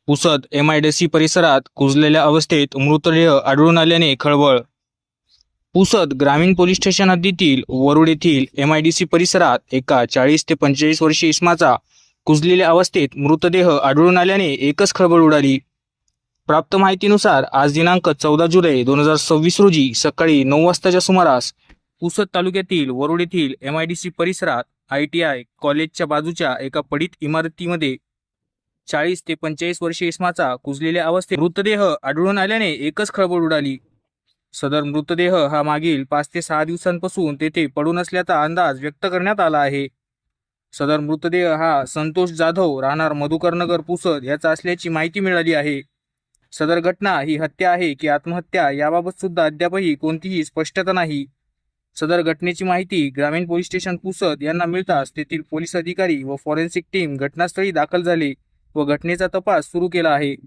Pusad MIDC परिसरात कुजलेल्या अवस्थेत मृतदेह आढळून आल्याने खळबळ. पुसद ग्रामीण पोलीस स्टेशन हद्दीतील वरुड येथील एमआयडीसी परिसरात एका 40 ते 45 वर्षीय इसमाचा कुजलेल्या अवस्थेत मृतदेह आढळून आल्याने एकच खळबळ उडाली. प्राप्त माहितीनुसार आज दिनांक 14 जुलै 2026 रोजी सकाळी 9 वाजताच्या सुमारास पुसद तालुक्यातील वरुड येथील एमआयडीसी परिसरात ITI कॉलेजच्या बाजूच्या एका पडीत इमारतीमध्ये 40 ते 45 वर्षीय इसमाचा कुजलेल्या अवस्थेत मृतदेह आढळून आल्याने एकच खळबळ उडाली. सदर मृतदेह हा मागील 5 ते 6 दिवसांपासून तेथे पडून असल्याचा अंदाज व्यक्त करण्यात आला आहे. सदर मृतदेह हा संतोष जाधव राहणार मधुकरनगर पुसद याचा असल्याची माहिती मिळाली आहे. सदर घटना ही हत्या आहे की आत्महत्या याबाबत सुद्धा अद्यापही कोणतीही स्पष्टता नाही. सदर घटनेची माहिती ग्रामीण पोलीस स्टेशन पुसद यांना मिळताच तेथील पोलीस अधिकारी व फॉरेन्सिक टीम घटनास्थळी दाखल झाले व घटनेचा तपास सुरू केला आहे.